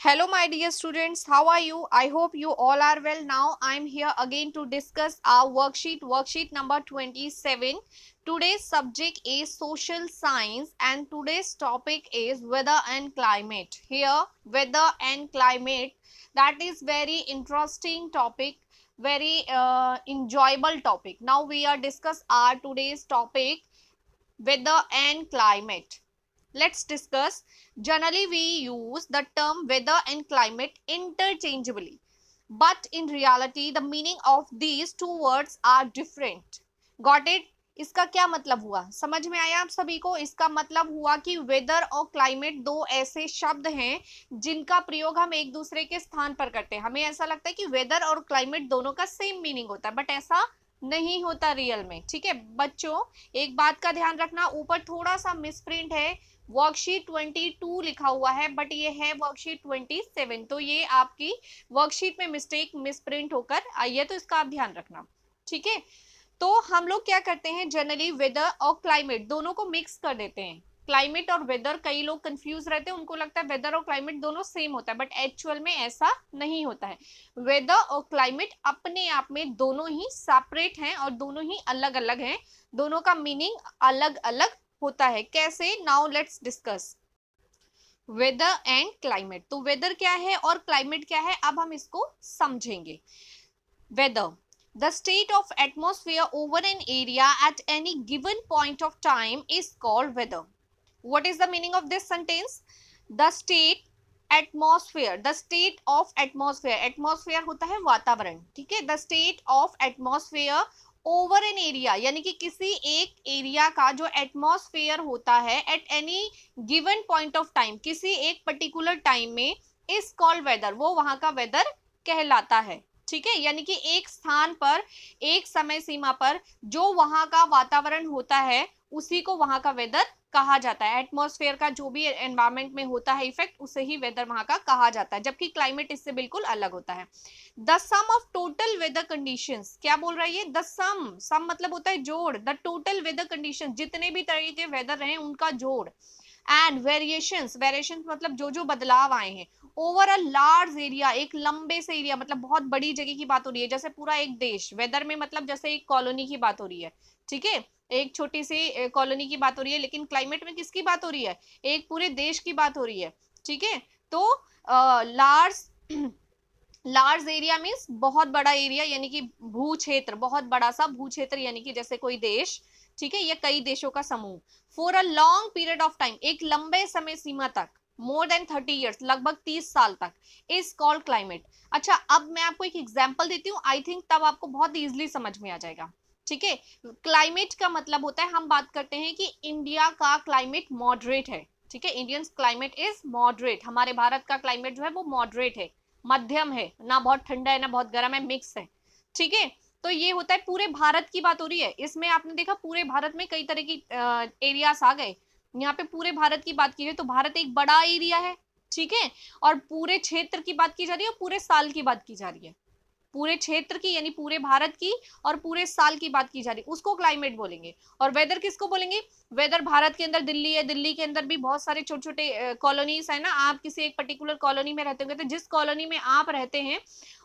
Hello, my dear students. How are you? I hope you all are well. Now, I am here again to discuss our worksheet number 27. Today's subject is social science, and today's topic is weather and climate. Here, weather and climate, that is very interesting topic, very enjoyable topic. Now, we are discuss our today's topic, weather and climate. Let's discuss. Generally, we use the term weather and climate interchangeably, but in reality, the meaning of these two words are different. Got it? इसका क्या मतलब हुआ, समझ में आया आप सभी को? इसका मतलब हुआ कि वेदर और क्लाइमेट दो ऐसे शब्द हैं जिनका प्रयोग हम एक दूसरे के स्थान पर करते हैं. हमें ऐसा लगता है कि वेदर और क्लाइमेट दोनों का सेम मीनिंग होता है, बट ऐसा नहीं होता रियल में. ठीक है बच्चों, एक बात का ध्यान रखना, ऊपर थोड़ा सा मिसप्रिंट है, वर्कशीट 22 लिखा हुआ है बट ये है वर्कशीट 27. तो ये आपकी वर्कशीट में मिस्टेक मिसप्रिंट होकर आई है, तो इसका आप ध्यान रखना. ठीक है, तो हम लोग क्या करते हैं, जनरली वेदर और क्लाइमेट दोनों को मिक्स कर देते हैं. क्लाइमेट और वेदर, कई लोग कंफ्यूज रहते हैं, उनको लगता है वेदर और क्लाइमेट दोनों सेम होता है, बट एक्चुअल में ऐसा नहीं होता है. वेदर और क्लाइमेट अपने आप में दोनों ही सेपरेट हैं और दोनों ही अलग अलग हैं. दोनों का मीनिंग अलग अलग होता है. कैसे? Now let's discuss whether and climate. तो वेदर क्या है और क्लाइमेट क्या है, अब हम इसको समझेंगे. Weather, the state of atmosphere over an area at any given point of time is called weather. What is the meaning of this sentence? The state atmosphere, the state of atmosphere, atmosphere होता है वातावरण. ठीक है, the state of atmosphere over an area, यानी कि किसी एक area का जो एटमॉस्फेयर होता है at any given point of time, किसी एक पर्टिकुलर टाइम में, इज कॉल्ड वेदर, वो वहां का वेदर कहलाता है. ठीक है, यानी कि एक स्थान पर, एक समय सीमा पर जो वहां का वातावरण होता है उसी को वहां का वेदर कहा जाता है. एटमॉस्फेयर का जो भी एनवायरमेंट में होता है इफेक्ट, उसे ही वेदर वहां का कहा जाता है, जबकि क्लाइमेट इससे बिल्कुल अलग होता है. The sum of total weather conditions, क्या बोल रहा है ये? द सम, सम मतलब होता है जोड़. द टोटल वेदर कंडीशन, जितने भी तरह के वेदर रहे उनका जोड़. एंड वेरिएशंस, वेरिएशंस मतलब जो जो बदलाव आए हैं, ओवर अ लार्ज एरिया, एक लंबे से एरिया, मतलब बहुत बड़ी जगह की बात हो रही है, जैसे पूरा एक देश. वेदर में मतलब जैसे एक कॉलोनी की बात हो रही है. ठीक है, एक छोटी सी कॉलोनी की बात हो रही है, लेकिन क्लाइमेट में किसकी बात हो रही है? एक पूरे देश की बात हो रही है. ठीक है, तो लार्ज लार्ज एरिया मीन्स बहुत बड़ा एरिया, यानी कि भू क्षेत्र, बहुत बड़ा सा भू क्षेत्र, यानी कि जैसे कोई देश. ठीक है, या कई देशों का समूह. For a long period of time, एक लंबे समय सीमा तक, मोर देन 30 ईयर्स, लगभग 30 साल तक, इज कॉल्ड क्लाइमेट. अच्छा, अब मैं आपको एक एग्जांपल देती हूँ, आई थिंक तब आपको बहुत इजीली समझ में आ जाएगा. ठीक है, क्लाइमेट का मतलब होता है, हम बात करते हैं कि इंडिया का क्लाइमेट मॉडरेट है. ठीक है, इंडियन क्लाइमेट इज मॉडरेट, हमारे भारत का क्लाइमेट जो है वो मॉडरेट है, मध्यम है, ना बहुत ठंडा है ना बहुत गर्म है, मिक्स है. ठीक है, तो ये होता है, पूरे भारत की बात हो रही है. इसमें आपने देखा पूरे भारत में कई तरह की एरियाज आ गए. यहाँ पे पूरे भारत की बात की है तो भारत एक बड़ा एरिया है. ठीक है, और पूरे क्षेत्र की बात की जा रही है और पूरे साल की बात की जा रही है. पूरे क्षेत्र की यानी पूरे भारत की और पूरे साल की बात की जा रही है, उसको क्लाइमेट बोलेंगे. और वेदर किसको बोलेंगे? वेदर भारत के अंदर दिल्ली है, दिल्ली के अंदर भी बहुत सारे छोटे छोटे कॉलोनीज है ना. आप किसी एक पर्टिकुलर कॉलोनी में रहते होंगे, तो जिस कॉलोनी में आप रहते हैं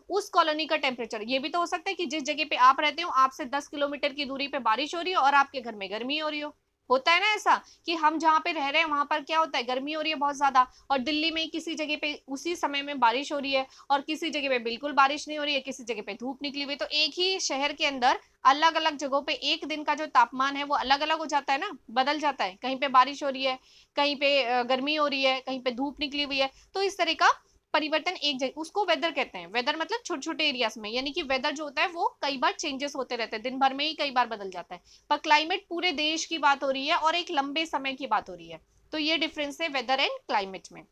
उस कॉलोनी का टेम्परेचर, ये भी तो हो सकता है कि जिस जगह पे आप रहते हो आपसे 10 किलोमीटर की दूरी पे बारिश हो रही हो और आपके घर में गर्मी हो रही हो. होता है ना ऐसा कि हम जहाँ पे रह रहे हैं वहां पर क्या होता है, गर्मी हो रही है बहुत ज्यादा, और दिल्ली में किसी जगह पे उसी समय में बारिश हो रही है, और किसी जगह पे बिल्कुल बारिश नहीं हो रही है, किसी जगह पे धूप निकली हुई है. तो एक ही शहर के अंदर अलग अलग जगहों पे एक दिन का जो तापमान है वो अलग अलग हो जाता है ना, बदल जाता है. कहीं पे बारिश हो रही है, कहीं पे गर्मी हो रही है, कहीं पे धूप निकली हुई है. तो इस तरह का परिवर्तन एक जगह, उसको वेदर कहते हैं. वेदर मतलब छोटे छोटे एरियाज में, यानी कि वेदर जो होता है वो कई बार चेंजेस होते रहते हैं, दिन भर में ही कई बार बदल जाता है. पर क्लाइमेट पूरे देश की बात हो रही है और एक लंबे समय की बात हो रही है. तो ये डिफरेंस है वेदर एंड क्लाइमेट में.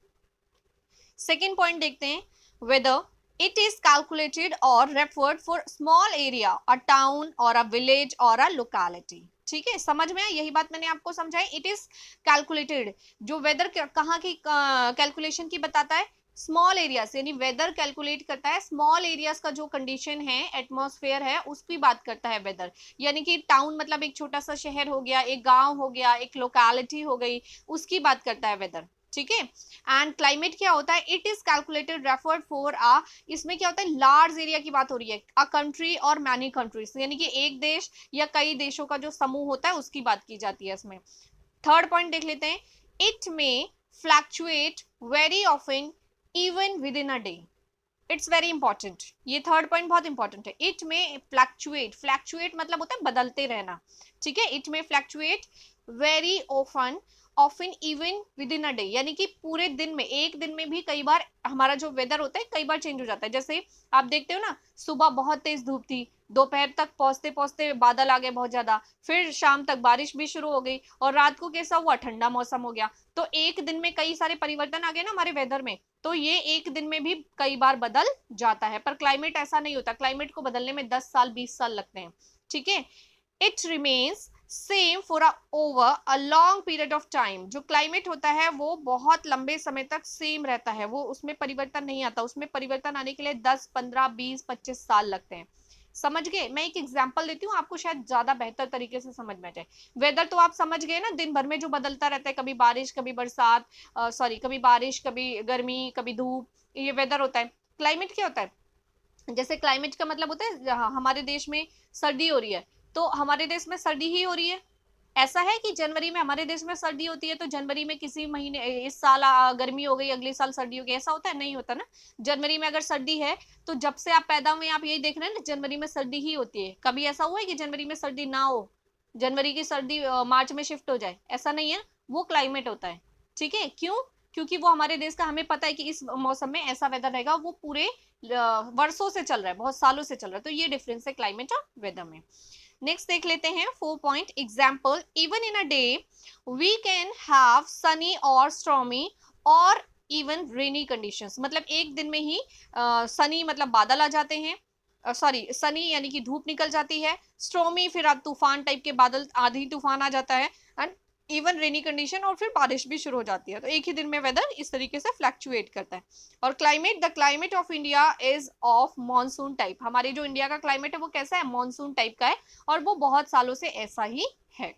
सेकेंड पॉइंट देखते हैं, weather, it is calculated or referred for small area, a town or a village or a locality. ठीक है, समझ में आया? यही बात मैंने आपको समझाई. इट इज कैलकुलेटेड, जो वेदर कहाँ की कैलकुलेशन की बताता है? स्मॉल एरियाज, यानी वेदर कैलकुलेट करता है स्मॉल एरियाज का जो कंडीशन है, एटमॉस्फेयर है, उसकी बात करता है वेदर. यानी कि टाउन मतलब एक छोटा सा शहर हो गया, एक गांव हो गया, एक लोकेलिटी हो गई, उसकी बात करता है वेदर. ठीक है। एंड क्लाइमेट क्या होता है, it is calculated referred for a, इसमें क्या होता है, लार्ज एरिया की बात हो रही है, अ कंट्री और मैनी कंट्रीज, यानी कि एक देश या कई देशों का जो समूह होता है उसकी बात की जाती है इसमें। थर्ड पॉइंट देख लेते हैं, इट में fluctuate very often even with in a day, it's very important, ये थर्ड पॉइंट बहुत इंपॉर्टेंट है। इट में फ्लैक्चुएट, फ्लैक्चुएट मतलब होता है बदलते रहना, ठीक है। इट में fluctuate very often, often even with in a day, यानी कि पूरे दिन में, एक दिन में भी कई बार हमारा जो वेदर होता है कई बार चेंज हो जाता है। जैसे आप देखते हो ना, सुबह बहुत तेज धूप थी, दोपहर तक पहुंचते पहुंचते बादल आ गए बहुत ज्यादा, फिर शाम तक बारिश भी शुरू हो गई, और रात को कैसा हुआ, ठंडा मौसम हो गया। तो एक दिन में कई सारे परिवर्तन आ गए ना हमारे वेदर में, तो ये एक दिन में भी कई बार बदल जाता है। पर क्लाइमेट ऐसा नहीं होता, क्लाइमेट को बदलने में 10 साल 20 साल लगते हैं, ठीक है। It remains same for over a long period of time, जो क्लाइमेट होता है वो बहुत लंबे समय तक सेम रहता है, वो उसमें परिवर्तन नहीं आता, उसमें परिवर्तन आने के लिए 10 15 20 25 साल लगते हैं। समझ गए? मैं एक एग्जांपल देती हूँ आपको, शायद ज्यादा बेहतर तरीके से समझ में आ जाए। वेदर तो आप समझ गए ना, दिन भर में जो बदलता रहता है, कभी बारिश कभी बरसात, सॉरी कभी बारिश कभी गर्मी कभी धूप, ये वेदर होता है। क्लाइमेट क्या होता है, जैसे क्लाइमेट का मतलब होता है हमारे देश में सर्दी हो रही है, तो हमारे देश में सर्दी ही हो रही है। ऐसा है कि जनवरी में हमारे देश में सर्दी होती है तो जनवरी में किसी महीने, इस साल गर्मी हो गई अगले साल सर्दी हो गई, ऐसा होता है? नहीं होता ना। जनवरी में अगर सर्दी है तो जब से आप पैदा हुए आप यही देख रहे हैं ना, जनवरी में सर्दी ही होती है। कभी ऐसा हुआ है कि जनवरी में सर्दी ना हो, जनवरी की सर्दी मार्च में शिफ्ट हो जाए? ऐसा नहीं है, वो क्लाइमेट होता है, ठीक है। क्यों? क्योंकि वो हमारे देश का, हमें पता है कि इस मौसम में ऐसा वेदर रहेगा, वो पूरे वर्षों से चल रहा है, बहुत सालों से चल रहा है। तो ये डिफरेंस है क्लाइमेट और वेदर में। नेक्स्ट देख लेते हैं 4 point example, even in a day we can have sunny और स्टॉर्मी और इवन रेनी कंडीशंस, मतलब एक दिन में ही सनी मतलब बादल आ जाते हैं, सॉरी सनी यानी कि धूप निकल जाती है, स्ट्रोमी फिर तूफान टाइप के बादल, आधी तूफान आ जाता है, एंड इवन रेनी कंडीशन, और फिर बारिश भी शुरू हो जाती है। तो एक ही दिन में वेदर इस तरीके से फ्लक्चुएट करता है। और climate, the climate of India is of monsoon type, हमारे जो इंडिया का क्लाइमेट है वो कैसा है, मॉनसून टाइप का है, और वो बहुत सालों से ऐसा ही है।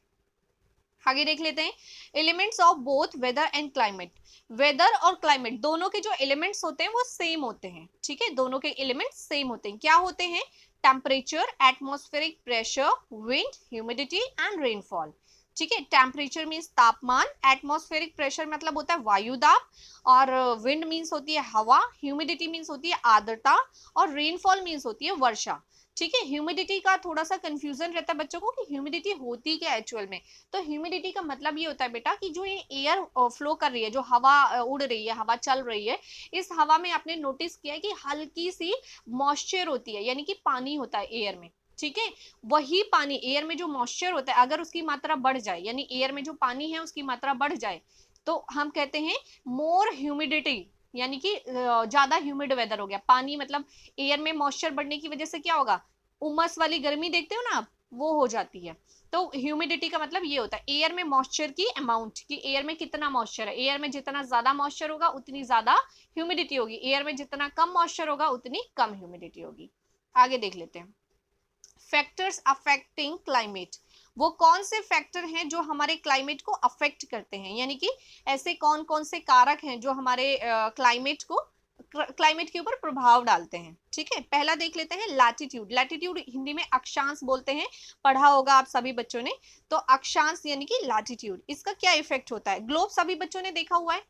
आगे देख लेते हैं, elements of both weather and climate, weather और क्लाइमेट दोनों के जो एलिमेंट्स होते हैं वो सेम होते हैं, ठीक है। दोनों के एलिमेंट्स सेम होते हैं। क्या होते हैं? Temperature, atmospheric pressure, wind, humidity and rainfall, ठीक है। टेम्परेचर मीन्स तापमान, एटमॉस्फेरिक प्रेशर मतलब होता है वायु दाब, और विंड मीन्स होती है हवा, ह्यूमिडिटी मीन्स होती है आर्द्रता, और रेनफॉल मीन्स होती है वर्षा, ठीक है। ह्यूमिडिटी का थोड़ा सा कंफ्यूजन रहता है बच्चों को कि ह्यूमिडिटी होती क्या एक्चुअल में। तो ह्यूमिडिटी का मतलब ये होता है बेटा कि जो ये एयर फ्लो कर रही है, जो हवा उड़ रही है, हवा चल रही है, इस हवा में आपने नोटिस किया है कि हल्की सी मॉइस्चर होती है, यानी कि पानी होता है एयर में, ठीक है। वही पानी, एयर में जो मॉइस्चर होता है, अगर उसकी मात्रा बढ़ जाए, यानी एयर में जो पानी है उसकी मात्रा बढ़ जाए, तो हम कहते हैं मोर ह्यूमिडिटी, यानी कि ज्यादा ह्यूमिड वेदर हो गया। पानी मतलब एयर में मॉइस्चर बढ़ने की वजह से क्या होगा, उमस वाली गर्मी देखते हो ना आप, वो हो जाती है। तो ह्यूमिडिटी का मतलब ये होता है एयर में मॉइस्चर की अमाउंट, कि एयर में कितना मॉइस्चर है, एयर में जितना ज्यादा मॉइस्चर होगा उतनी ज्यादा ह्यूमिडिटी होगी, एयर में जितना कम मॉइस्चर होगा उतनी कम ह्यूमिडिटी होगी। आगे देख लेते हैं, फैक्टर्स अफेक्टिंग क्लाइमेट, वो कौन से फैक्टर हैं जो हमारे क्लाइमेट को अफेक्ट करते हैं, यानी कि ऐसे कौन कौन से कारक हैं जो हमारे क्लाइमेट के ऊपर प्रभाव डालते हैं, ठीक है। पहला देख लेते हैं लैटिट्यूड, लैटिट्यूड हिंदी में अक्षांश बोलते हैं, पढ़ा होगा आप सभी बच्चों ने। तो अक्षांश यानी कि लैटिट्यूड, इसका क्या इफेक्ट होता है। ग्लोब सभी बच्चों ने देखा हुआ है,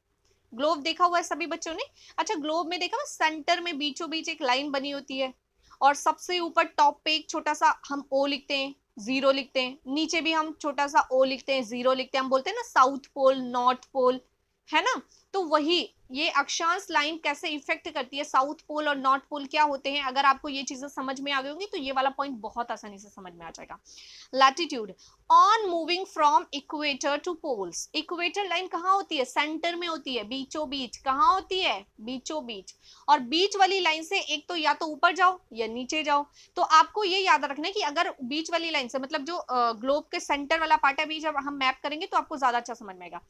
ग्लोब देखा हुआ है सभी बच्चों ने। अच्छा, ग्लोब में देखा हुआ, सेंटर में बीचों बीच एक लाइन बनी होती है, और सबसे ऊपर टॉप पे एक छोटा सा हम ओ लिखते हैं, जीरो लिखते हैं, नीचे भी हम छोटा सा ओ लिखते हैं, जीरो लिखते हैं, हम बोलते हैं ना साउथ पोल नॉर्थ पोल, है ना। तो वही ये अक्षांश लाइन कैसे इफेक्ट करती है, साउथ पोल और नॉर्थ पोल क्या होते हैं, अगर आपको ये चीजें समझ में आ गई होंगी तो ये वाला पॉइंट बहुत आसानी से समझ में आ जाएगा। Latitude, on moving from equator to poles, equator line कहाँ होती है, सेंटर में होती है, बीचों बीच, कहाँ होती है, बीचों बीच। और बीच वाली लाइन से एक तो या तो ऊपर जाओ या नीचे जाओ। तो आपको ये याद रखना है कि अगर बीच वाली लाइन से मतलब जो ग्लोब के सेंटर वाला पार्ट है, अभी जब हम मैप करेंगे तो आपको ज्यादा अच्छा समझ में आएगा।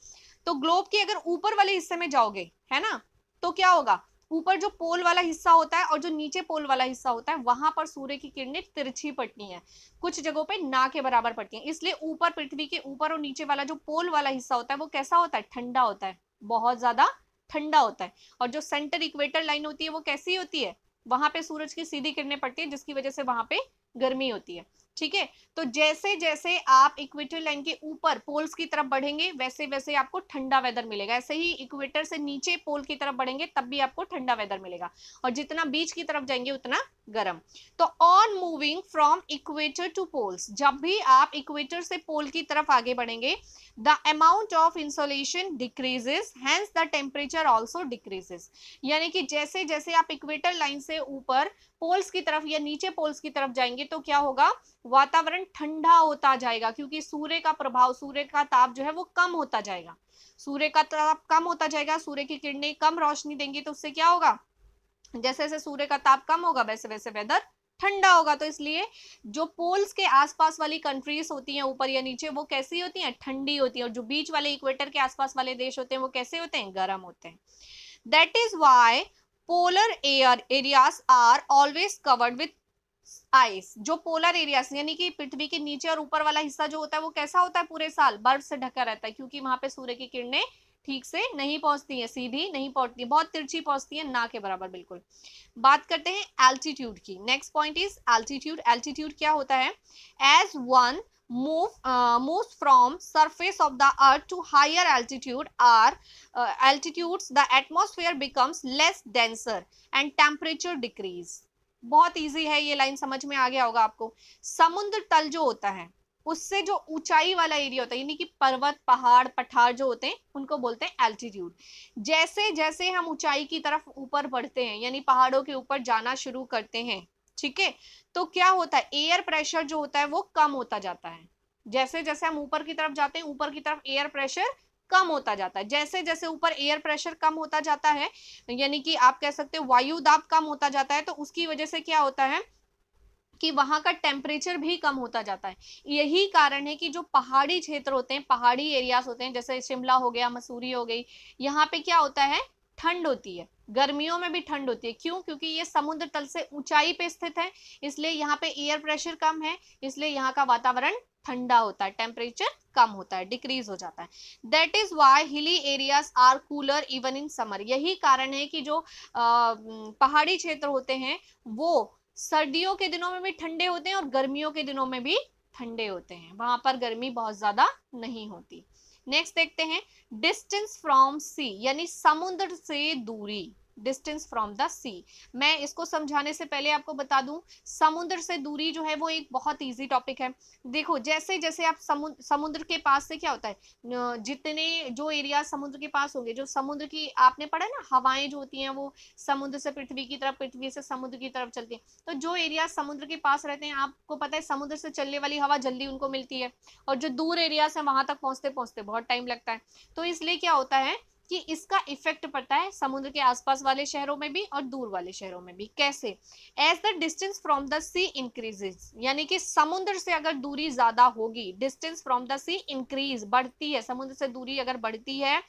तो ग्लोब के अगर ऊपर वाले हिस्से में जाओगे, है ना, तो क्या होगा, ऊपर जो पोल वाला हिस्सा होता है और जो नीचे पोल वाला हिस्सा होता है, वहां पर सूर्य की किरणें तिरछी पड़ती हैं, कुछ जगहों पे ना के बराबर पड़ती हैं। इसलिए ऊपर, पृथ्वी के ऊपर और नीचे वाला जो पोल वाला हिस्सा होता है वो कैसा होता है, ठंडा होता है, बहुत ज्यादा ठंडा होता है। और जो सेंटर इक्वेटर लाइन होती है वो कैसी होती है, वहां पे सूरज की सीधी किरणें पड़ती है, जिसकी वजह से वहां पे गर्मी होती है। ठीक है, तो जैसे जैसे आप इक्वेटर लाइन के ऊपर पोल्स की तरफ बढ़ेंगे वैसे वैसे आपको ठंडा वेदर मिलेगा। ऐसे ही इक्वेटर से नीचे पोल की तरफ बढ़ेंगे तब भी आपको ठंडा वेदर मिलेगा, और जितना बीच की तरफ जाएंगे उतना गर्म। तो on moving from equator to poles, जब भी आप इक्वेटर से पोल की तरफ आगे बढ़ेंगे, the amount of insolation decreases, hence the temperature also decreases। यानी कि जैसे जैसे आप इक्वेटर लाइन से ऊपर पोल्स की तरफ या नीचे पोल्स की तरफ जाएंगे तो क्या होगा, वातावरण ठंडा होता जाएगा, क्योंकि सूर्य का प्रभाव, सूर्य का ताप जो है वो कम होता जाएगा। सूर्य का ताप कम होता जाएगा, सूर्य की किरणें कम रोशनी देंगी, तो उससे क्या होगा, जैसे जैसे सूर्य का ताप कम होगा वैसे वैसे वेदर ठंडा होगा। तो इसलिए जो पोल्स के आसपास वाली कंट्रीज होती हैं ऊपर या नीचे, वो कैसी होती हैं, ठंडी होती हैं, और जो बीच वाले इक्वेटर के आसपास वाले देश होते हैं वो कैसे होते हैं, गर्म होते हैं। That is why polar air areas are always covered with ice. जो पोलर एरियाज यानी कि पृथ्वी के नीचे और ऊपर वाला हिस्सा जो होता है वो कैसा होता है, पूरे साल बर्फ से ढका रहता है, क्योंकि वहां पे सूर्य की किरणें ठीक से नहीं पहुंचती है, सीधी नहीं पहुंचती, बहुत तिरछी पहुंचती है, ना के बराबर बिल्कुल। बात करते हैं एल्टीट्यूड की। Next point is altitude. Altitude क्या होता है, as one moves from surface of the earth to higher altitude or altitudes, the atmosphere becomes less denser and temperature decrease। बहुत इजी है, ये लाइन समझ में आ गया होगा आपको। समुद्र तल जो होता है उससे जो ऊंचाई वाला एरिया होता है, यानी कि पर्वत पहाड़ पठार जो होते हैं उनको बोलते हैं एल्टीट्यूड। जैसे जैसे हम ऊंचाई की तरफ ऊपर बढ़ते हैं, यानी पहाड़ों के ऊपर जाना शुरू करते हैं, ठीक है, तो क्या होता है, एयर प्रेशर जो होता है वो कम होता जाता है। जैसे जैसे हम ऊपर की तरफ जाते हैं, ऊपर की तरफ एयर प्रेशर कम होता जाता है। जैसे जैसे ऊपर एयर प्रेशर कम होता जाता है, यानी कि आप कह सकते हो वायु दाब कम होता जाता है, तो उसकी वजह से क्या होता है कि वहां का टेम्परेचर भी कम होता जाता है। यही कारण है कि जो पहाड़ी क्षेत्र होते हैं, पहाड़ी एरियाज होते हैं, जैसे शिमला हो गया, मसूरी हो गई, यहाँ पे क्या होता है, ठंड होती है, गर्मियों में भी ठंड होती है। क्यों, क्योंकि ये समुद्र तल से ऊंचाई पे स्थित है, इसलिए यहाँ पे एयर प्रेशर कम है, इसलिए यहाँ का वातावरण ठंडा होता है, टेम्परेचर कम होता है, डिक्रीज हो जाता है। That is why hilly areas are cooler even in summer. यही कारण है कि जो पहाड़ी क्षेत्र होते हैं वो सर्दियों के दिनों में भी ठंडे होते हैं और गर्मियों के दिनों में भी ठंडे होते हैं, वहां पर गर्मी बहुत ज्यादा नहीं होती। नेक्स्ट देखते हैं, डिस्टेंस फ्रॉम सी, यानी समुद्र से दूरी। डिस्टेंस फ्रॉम द सी, मैं इसको समझाने से पहले आपको बता दूं, समुद्र से दूरी जो है वो एक बहुत इजी टॉपिक है। देखो जैसे जैसे आप समुद्र के पास से क्या होता है, जितने जो एरिया समुद्र के पास होंगे, जो समुद्र की आपने पढ़ा है ना, हवाएं जो होती हैं वो समुद्र से पृथ्वी की तरफ, पृथ्वी से समुद्र की तरफ चलती है। तो जो एरिया समुद्र के पास रहते हैं, आपको पता है समुद्र से चलने वाली हवा जल्दी उनको मिलती है, और जो दूर एरिया से वहां तक पहुंचते पहुंचते बहुत टाइम लगता है। तो इसलिए क्या होता है कि इसका इफेक्ट पड़ता है समुद्र के आसपास वाले शहरों में भी और दूर वाले शहरों में भी। कैसे, as the distance from the sea increases, यानी कि समुद्र से अगर दूरी ज्यादा होगी, distance from the sea increase, बढ़ती है, समुद्र से दूरी अगर बढ़ती है,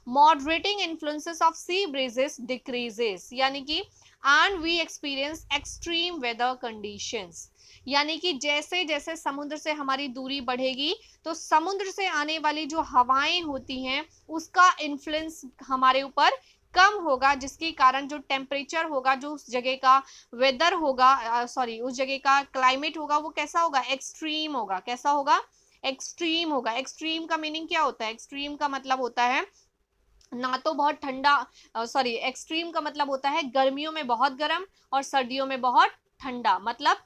moderating influences of sea breezes decreases, यानी कि and we experience extreme weather conditions। यानी कि जैसे जैसे समुद्र से हमारी दूरी बढ़ेगी तो समुद्र से आने वाली जो हवाएं होती हैं उसका इन्फ्लुएंस हमारे ऊपर कम होगा, जिसके कारण जो टेम्परेचर होगा, जो उस जगह का वेदर होगा, सॉरी उस जगह का क्लाइमेट होगा, वो कैसा होगा, एक्सट्रीम होगा। कैसा होगा, एक्सट्रीम होगा। एक्सट्रीम का मीनिंग क्या होता है, एक्सट्रीम का मतलब होता है ना तो बहुत ठंडा, सॉरी एक्सट्रीम का मतलब होता है गर्मियों में बहुत गर्म और सर्दियों में बहुत ठंडा, मतलब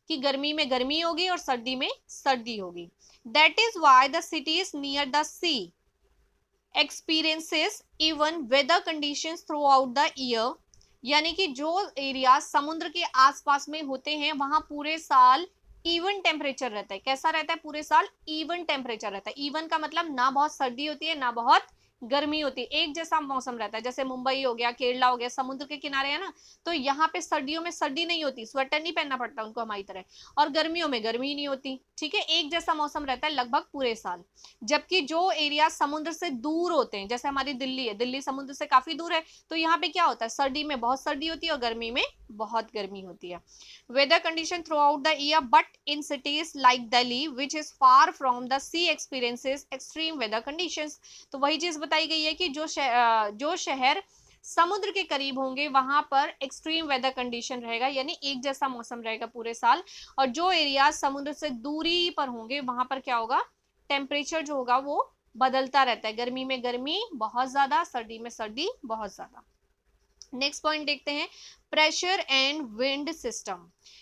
कि गर्मी में गर्मी होगी और सर्दी में सर्दी होगी। That is why the cities near the sea experiences even weather conditions throughout the year. यानी कि जो एरिया समुद्र के आसपास में होते हैं वहां पूरे साल इवन टेम्परेचर रहता है। कैसा रहता है, पूरे साल इवन टेम्परेचर रहता है। इवन का मतलब ना बहुत सर्दी होती है ना बहुत गर्मी होती है, एक जैसा मौसम रहता है। जैसे मुंबई हो गया, केरला हो गया, समुद्र के किनारे है ना, तो यहाँ पे सर्दियों में सर्दी नहीं होती, स्वेटर नहीं पहनना पड़ता उनको हमारी तरह, और गर्मियों में गर्मी नहीं होती। ठीक है, एक जैसा मौसम रहता है लगभग पूरे साल। जबकि जो एरिया समुद्र से दूर होते हैं, जैसे हमारी दिल्ली है, दिल्ली समुद्र से काफी दूर है, तो यहाँ पे क्या होता है, सर्दी में बहुत सर्दी होती है और गर्मी में बहुत गर्मी होती है। Weather condition throughout the year, but in cities like Delhi which is far from the sea experiences extreme weather conditions. तो वही चीज बताई गई है कि जो शहर समुद्र के करीब होंगे वहां पर एक्सट्रीम वेदर कंडीशन रहेगा, यानी एक जैसा मौसम रहेगा पूरे साल। और जो एरिया समुद्र से दूरी पर होंगे वहां पर क्या होगा, टेम्परेचर जो होगा वो बदलता रहता है, गर्मी में गर्मी बहुत ज्यादा, सर्दी में सर्दी बहुत ज्यादा। नेक्स्ट पॉइंट देखते हैं, प्रेशर एंड विंड सिस्टम,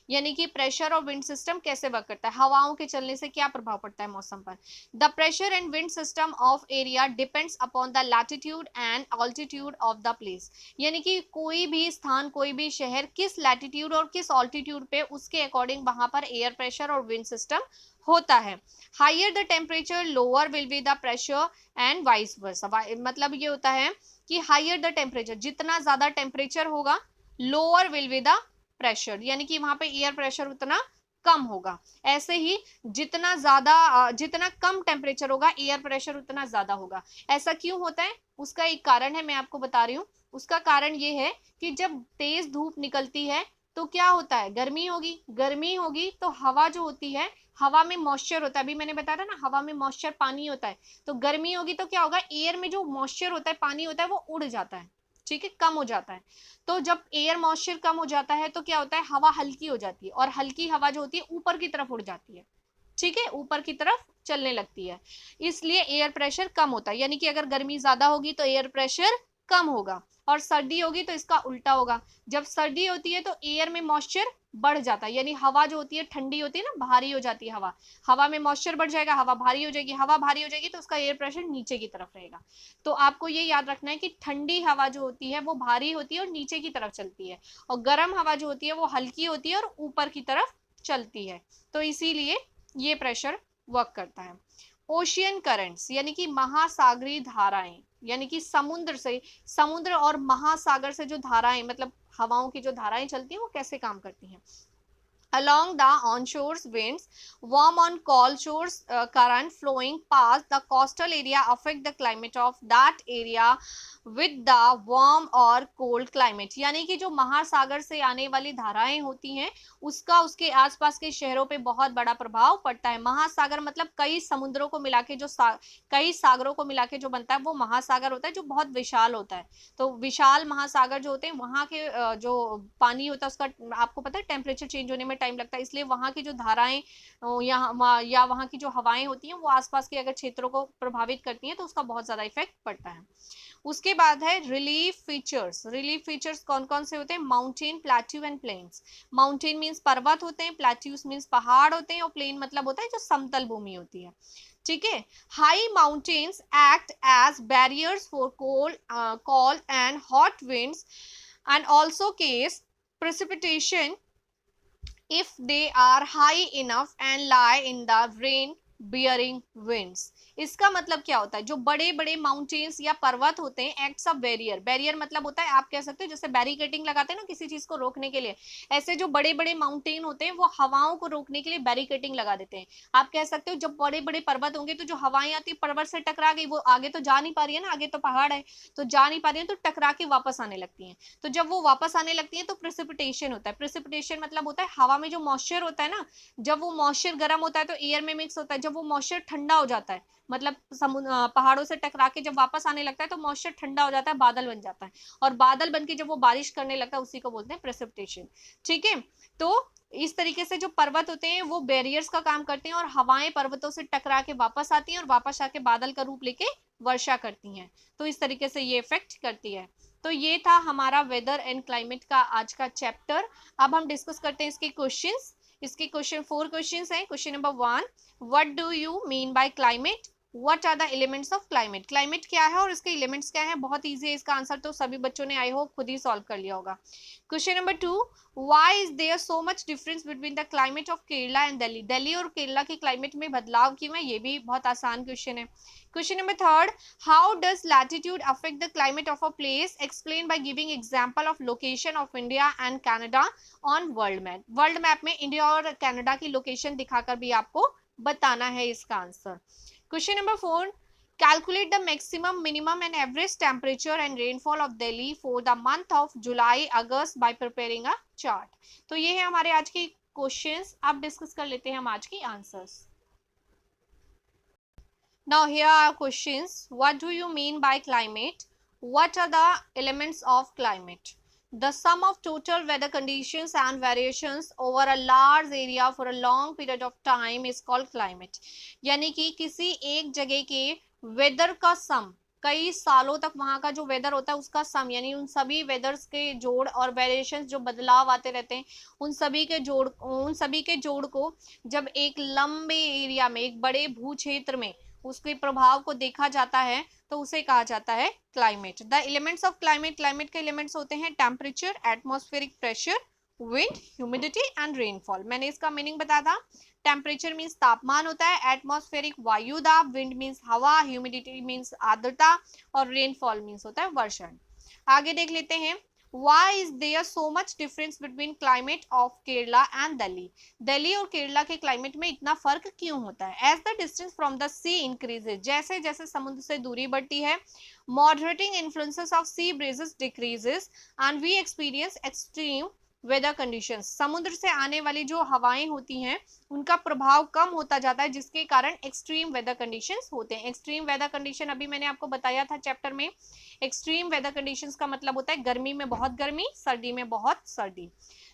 यानी कि प्रेशर और विंड सिस्टम कैसे वर्क करता है, हवाओं के चलने से क्या प्रभाव पड़ता है मौसम पर। The pressure and wind system of area depends upon the latitude and altitude of the place, यानी कि कोई भी स्थान, कोई भी शहर किस लैटिट्यूड और किस ऑल्टीट्यूड पे, उसके अकॉर्डिंग वहां पर एयर प्रेशर और विंड सिस्टम होता है। Higher the temperature lower will be the pressure and vice versa, मतलब ये होता है कि हाइयर द टेम्परेचर, जितना ज्यादा टेम्परेचर होगा lower will be the pressure, यानी कि वहां पे एयर प्रेशर उतना कम होगा। ऐसे ही जितना कम टेम्परेचर होगा एयर प्रेशर उतना ज्यादा होगा। ऐसा क्यों होता है, उसका एक कारण है, मैं आपको बता रही हूँ। उसका कारण ये है कि जब तेज धूप निकलती है तो क्या होता है, गर्मी होगी, गर्मी होगी तो हवा जो होती है, हवा में मॉइस्चर होता है, अभी मैंने बताया था ना हवा में मॉइस्चर पानी होता है, तो गर्मी होगी तो क्या होगा, एयर में जो मॉइस्चर होता है, पानी होता है, वो उड़ जाता है, ठीक है, कम हो जाता है। तो जब एयर मॉइस्चर कम हो जाता है तो क्या होता है, हवा हल्की हो जाती है, और हल्की हवा जो होती है ऊपर की तरफ उड़ जाती है, ठीक है, ऊपर की तरफ चलने लगती है, इसलिए एयर प्रेशर कम होता है। यानी कि अगर गर्मी ज्यादा होगी तो एयर प्रेशर कम होगा, और सर्दी होगी तो इसका उल्टा होगा। जब सर्दी होती है तो एयर में मॉइस्चर बढ़ जाता है, यानी हवा जो होती है ठंडी होती है ना, भारी हो जाती है हवा, हवा में मॉइस्चर बढ़ जाएगा, हवा भारी हो जाएगी, हवा भारी हो जाएगी तो उसका एयर प्रेशर नीचे की तरफ रहेगा। तो आपको ये याद रखना है कि ठंडी हवा जो होती है वो भारी होती है और नीचे की तरफ चलती है, और गर्म हवा जो होती है वो हल्की होती है और ऊपर की तरफ चलती है। तो इसीलिए ये प्रेशर वर्क करता है। ओशियन करंट्स, यानी कि महासागरीय धाराएं, यानी कि समुद्र और महासागर से जो धाराएं, मतलब हवाओं की जो धाराएं चलती हैं वो कैसे काम करती हैं। Along the onshore winds, warm on cold shores current flowing past the coastal area affect the climate of that area with the warm और cold climate, यानी कि जो महासागर से आने वाली धाराएं होती हैं उसका उसके आसपास के शहरों पे बहुत बड़ा प्रभाव पड़ता है। महासागर मतलब कई समुद्रों को मिला के कई सागरों को मिला के जो बनता है वो महासागर होता है, जो बहुत विशाल होता है। तो विशाल महासागर जो होते हैं वहां के जो पानी होता है उसका आपको पता है टेम्परेचर चेंज होने में टाइम लगता है, इसलिए वहां की जो धाराएं या वहां की जो हवाएं होती हैं वो आसपास के अगर क्षेत्रों को प्रभावित करती हैं तो उसका बहुत ज्यादा इफेक्ट पड़ता है। उसके बाद है रिलीफ फीचर्स। रिलीफ फीचर्स कौन कौन से होते हैं, mountain, plateau and plains. Mountain means पर्वत होते हैं, प्लेट्यूज मीन्स पहाड़ होते हैं, और प्लेन मतलब होता है जो समतल भूमि होती है, ठीक है। High mountains act as barriers for cold and hot winds and also cause precipitation if they are high enough and lie in the rain bearing winds। इसका मतलब क्या होता है, जो बड़े बड़े माउंटेन्स या पर्वत होते हैं एक्ट्स ऑफ बैरियर, बैरियर मतलब होता है आप कह सकते हो जैसे बैरिकेटिंग लगाते हैं ना किसी चीज को रोकने के लिए, ऐसे जो बड़े बड़े माउंटेन होते हैं वो हवाओं को रोकने के लिए बैरिकेटिंग लगा देते हैं। आप कह सकते हो जब बड़े बड़े पर्वत होंगे तो जो हवाएं आती है पर्वत से टकरा गई, वो आगे तो जा नहीं पा रही है ना, आगे तो पहाड़ है, तो जा नहीं पा रही है, तो टकरा के वापस आने लगती है। तो जब वो वापस आने लगती है तो प्रेसिपिटेशन होता है। प्रेसिपिटेशन मतलब होता है हवा में जो मॉइस्चर होता है ना, जब वो मॉइस्चर गर्म होता है तो एयर में मिक्स होता है, जब वो मॉइस्चर ठंडा हो जाता है, मतलब पहाड़ों से टकरा के जब वापस आने लगता है तो मॉइस्चर ठंडा हो जाता है, बादल बन जाता है, और बादल बन के जब वो बारिश करने लगता है उसी को बोलते हैं प्रेसिपिटेशन, ठीक है। तो इस तरीके से जो पर्वत होते हैं वो बैरियर्स का काम करते हैं, और हवाएं पर्वतों से टकरा के वापस आती हैं और वापस आके बादल का रूप लेके वर्षा करती हैं, तो इस तरीके से ये इफेक्ट करती है। तो ये था हमारा वेदर एंड क्लाइमेट का आज का चैप्टर। अब हम डिस्कस करते हैं इसके क्वेश्चंस। इसके क्वेश्चन 4 क्वेश्चंस हैं। Question number 1, what do you mean by climate, what are the elements of climate. Climate क्या है और इसके एलिमेंट्स क्या है, बहुत ईजी है इसका आंसर, तो सभी बच्चों ने आई होप खुद ही सॉल्व कर लिया होगा। Question number 2, why is there so much difference between the climate of Kerala and Delhi. Delhi और केरला के क्लाइमेट में बदलाव क्यों है, ये भी बहुत आसान क्वेश्चन है। Question number 3, how does latitude affect the climate of a place, explain by giving example of location of India and Canada on world map। World map में इंडिया और कनाडा की लोकेशन दिखाकर भी आपको बताना है इसका answer. Question number 4, calculate the maximum minimum and average temperature and rainfall of Delhi for the month of July August bye preparing a chart. तो ये है हमारे आज के क्वेश्चंस। अब डिस्कस कर लेते हैं हम आज की answers. Now here are questions. What do you mean by climate? What are the elements of climate? The sum of total weather conditions and variations over a large area for a long period of time is called climate. यानी कि किसी एक जगह के weather का सम, कई सालों तक वहां का जो वेदर होता है उसका सम, यानी उन सभी वेदर्स के जोड़ और वेरिएशंस जो बदलाव आते रहते हैं उन सभी के जोड़ को जब एक लंबे एरिया में, एक बड़े भू क्षेत्र में उसके प्रभाव को देखा जाता है तो उसे कहा जाता है climate. The elements of climate, climate के एलिमेंट्स होते हैं temperature, atmospheric pressure, wind, humidity and rainfall. मैंने इसका मीनिंग बताया था। टेम्परेचर मीन्स तापमान होता है, एटमॉस्फेरिक वायु दाब, विंड मीन्स हवा, ह्यूमिडिटी मीन्स आर्द्रता और रेनफॉल मीन्स होता है वर्षण। आगे देख लेते हैं, why is there so much difference between climate of Kerala and Delhi? Delhi और केरला के क्लाइमेट में इतना फर्क क्यों होता है? As the distance from the sea increases, जैसे जैसे समुद्र से दूरी बढ़ती है, moderating influences of sea breezes decreases and we experience extreme weather conditions. समुद्र से आने वाली जो हवाएं होती हैं उनका प्रभाव कम होता जाता है, जिसके कारण एक्सट्रीम वेदर कंडीशंस होते हैं। एक्सट्रीम वेदर कंडीशन अभी मैंने आपको बताया था चैप्टर में। एक्सट्रीम वेदर कंडीशंस का मतलब होता है गर्मी में बहुत गर्मी, सर्दी में बहुत सर्दी।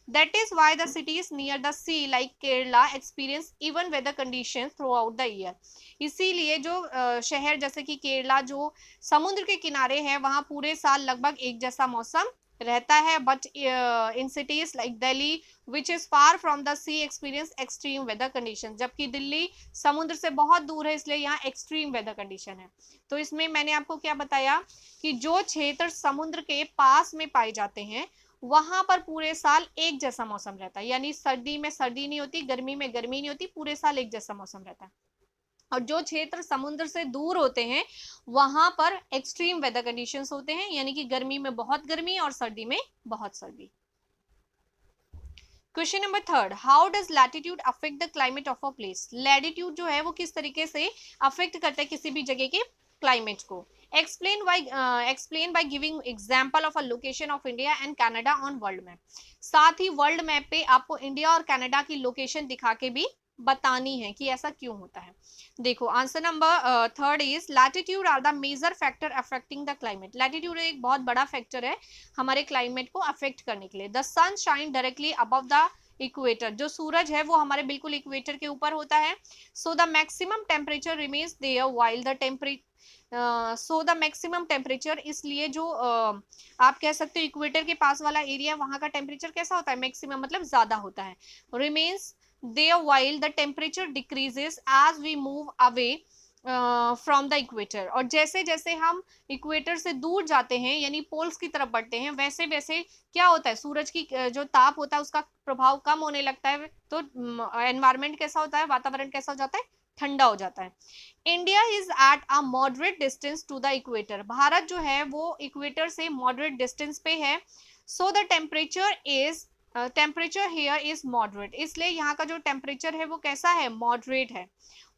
That is why the cities near the sea like Kerala experience even weather conditions throughout the year. इसीलिए जो शहर जैसे कि केरला जो समुद्र के किनारे है वहां पूरे साल लगभग एक जैसा मौसम रहता है, but in cities like Delhi which is far from the sea experience extreme weather condition. जबकि दिल्ली समुद्र से बहुत दूर है इसलिए यहाँ एक्सट्रीम वेदर कंडीशन है। तो इसमें मैंने आपको क्या बताया कि जो क्षेत्र समुद्र के पास में पाए जाते हैं वहां पर पूरे साल एक जैसा मौसम रहता है, यानी सर्दी में सर्दी नहीं होती, गर्मी में गर्मी नहीं होती, पूरे साल एक जैसा मौसम रहता है। और जो क्षेत्र समुद्र से दूर होते हैं वहां पर एक्सट्रीम वेदर कंडीशंस होते हैं, यानी कि गर्मी में बहुत गर्मी और सर्दी में बहुत सर्दी। Question number 3, how does latitude affect the climate of a place? Latitude जो है वो किस तरीके से अफेक्ट करता है किसी भी जगह के क्लाइमेट को? Explain by giving example of a location of India and Canada on world map. साथ ही वर्ल्ड मैप पे आपको इंडिया और कनाडा की लोकेशन दिखा के भी बतानी है कि ऐसा क्यों होता है। देखो answer number 3 is latitude are the major factor affecting the climate. Latitude एक बहुत बड़ा फैक्टर है हमारे क्लाइमेट को अफेक्ट करने के लिए। The sun shine directly above the equator, जो सूरज है वो हमारे बिल्कुल इक्वेटर के ऊपर होता है। So the maximum temperature remains there while the maximum temperature, इसलिए जो आप कह सकते हो इक्वेटर के पास वाला एरिया वहां का टेम्परेचर कैसा होता है, मैक्सिमम मतलब ज्यादा होता है। Remains there while the temperature decreases as we move away from the equator। और जैसे जैसे हम इक्वेटर से दूर जाते हैं यानी पोल्स की तरफ बढ़ते हैं वैसे वैसे क्या होता है, सूरज की जो ताप होता है उसका प्रभाव कम होने लगता है, तो एनवायरमेंट कैसा होता है, वातावरण कैसा हो जाता है, ठंडा हो जाता है। India is at a moderate distance to the equator. Bharat जो है वो इक्वेटर से मॉडरेट डिस्टेंस पे है। So the temperature here is moderate, इसलिए यहाँ का जो टेम्परेचर है वो कैसा है, मॉडरेट है।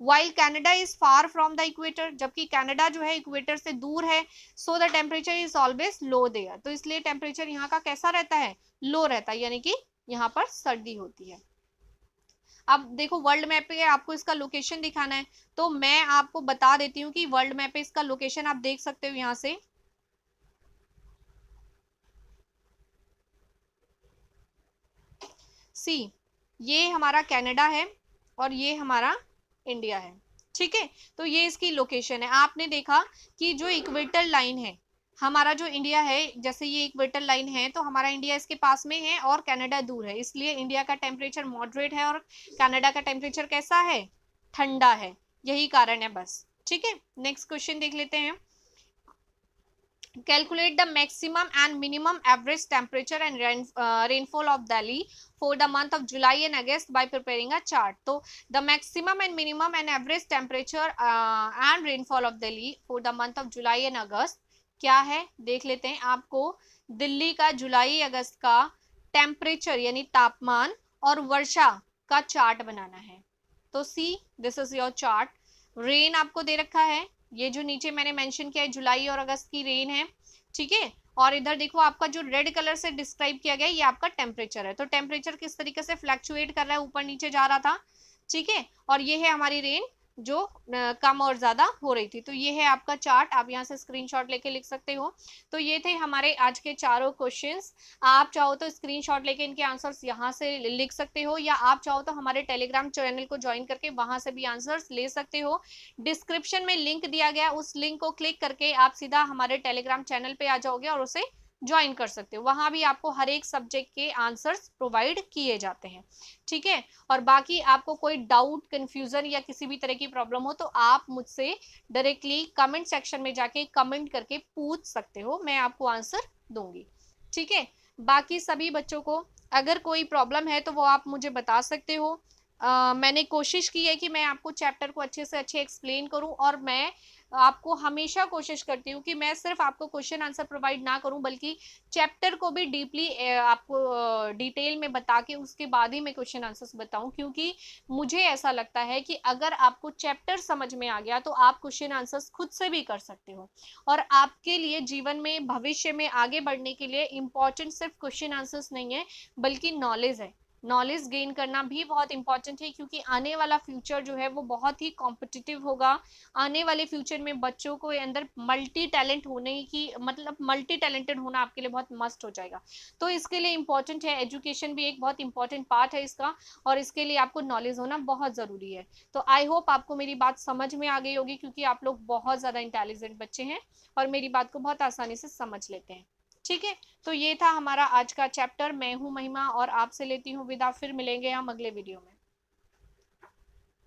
While Canada is far from the equator, जबकि कनाडा जो है इक्वेटर से दूर है। So the temperature is always low there, तो इसलिए टेम्परेचर यहाँ का कैसा रहता है, लो रहता है, यानी कि यहाँ पर सर्दी होती है। अब देखो वर्ल्ड मैप पे आपको इसका लोकेशन दिखाना है, तो मैं आपको बता देती हूँ कि वर्ल्ड मैप पे इसका लोकेशन आप देख सकते हो यहाँ से। सी, ये हमारा कनाडा है और ये हमारा इंडिया है, ठीक है। तो ये इसकी लोकेशन है। आपने देखा कि जो इक्वेटर लाइन है हमारा जो इंडिया है, जैसे ये इक्वेटर लाइन है तो हमारा इंडिया इसके पास में है और कनाडा दूर है, इसलिए इंडिया का टेम्परेचर मॉडरेट है और कनाडा का टेम्परेचर कैसा है, ठंडा है, यही कारण है बस, ठीक है। नेक्स्ट क्वेश्चन देख लेते हैं। Calculate the maximum and minimum average temperature and rainfall of Delhi for the month of July and August by preparing a chart। तो the maximum and minimum and average temperature and rainfall of Delhi for the month of July and August क्या है देख लेते हैं। आपको दिल्ली का जुलाई अगस्त का temperature यानी तापमान और वर्षा का चार्ट बनाना है। तो see this is your chart. Rain आपको दे रखा है, ये जो नीचे मैंने मेंशन किया है जुलाई और अगस्त की रेन है, ठीक है। और इधर देखो आपका जो रेड कलर से डिस्क्राइब किया गया है ये आपका टेम्परेचर है, तो टेम्परेचर किस तरीके से फ्लक्चुएट कर रहा है, ऊपर नीचे जा रहा था, ठीक है। और ये है हमारी रेन जो कम और ज्यादा हो रही थी। तो ये है आपका चार्ट, आप यहाँ से स्क्रीनशॉट लेके लिख सकते हो। तो ये थे हमारे आज के चारों क्वेश्चंस। आप चाहो तो स्क्रीनशॉट लेके इनके आंसर्स यहाँ से लिख सकते हो, या आप चाहो तो हमारे टेलीग्राम चैनल को ज्वाइन करके वहां से भी आंसर्स ले सकते हो। डिस्क्रिप्शन में लिंक दिया गया, उस लिंक को क्लिक करके आप सीधा हमारे टेलीग्राम चैनल पे आ जाओगे और उसे ज्वाइन कर सकते हो। वहां भी आपको हर एक सब्जेक्ट के आंसर्स प्रोवाइड किए जाते हैं, ठीक है। और बाकी आपको कोई डाउट, कंफ्यूजन या किसी भी तरह की प्रॉब्लम हो तो आप मुझसे डायरेक्टली कमेंट सेक्शन में जाके कमेंट करके पूछ सकते हो, मैं आपको आंसर दूंगी, ठीक है। बाकी सभी बच्चों को अगर कोई प्रॉब्लम है तो वो आप मुझे बता सकते हो। मैंने कोशिश की है कि मैं आपको चैप्टर को अच्छे से अच्छे एक्सप्लेन करूं, और मैं आपको हमेशा कोशिश करती हूँ कि मैं सिर्फ आपको क्वेश्चन आंसर प्रोवाइड ना करूं, बल्कि चैप्टर को भी डीपली आपको डिटेल में बता के उसके बाद ही मैं क्वेश्चन आंसर्स बताऊं, क्योंकि मुझे ऐसा लगता है कि अगर आपको चैप्टर समझ में आ गया तो आप क्वेश्चन आंसर्स खुद से भी कर सकते हो। और आपके लिए जीवन में, भविष्य में आगे बढ़ने के लिए इम्पोर्टेंट सिर्फ क्वेश्चन आंसर्स नहीं है, बल्कि नॉलेज है। नॉलेज गेन करना भी बहुत इंपॉर्टेंट है, क्योंकि आने वाला फ्यूचर जो है वो बहुत ही कॉम्पिटिटिव होगा। आने वाले फ्यूचर में बच्चों को अंदर मल्टी टैलेंट होने की, मतलब मल्टी टैलेंटेड होना आपके लिए बहुत मस्ट हो जाएगा। तो इसके लिए इंपॉर्टेंट है, एजुकेशन भी एक बहुत इंपॉर्टेंट पार्ट है इसका, और इसके लिए आपको नॉलेज होना बहुत ज़रूरी है। तो आई होप आपको मेरी बात समझ में आ गई होगी, क्योंकि आप लोग बहुत ज़्यादा इंटेलिजेंट बच्चे हैं और मेरी बात को बहुत आसानी से समझ लेते हैं, ठीक है। तो ये था हमारा आज का चैप्टर। मैं हूं महिमा और आपसे लेती हूँ विदा, फिर मिलेंगे हम अगले वीडियो में।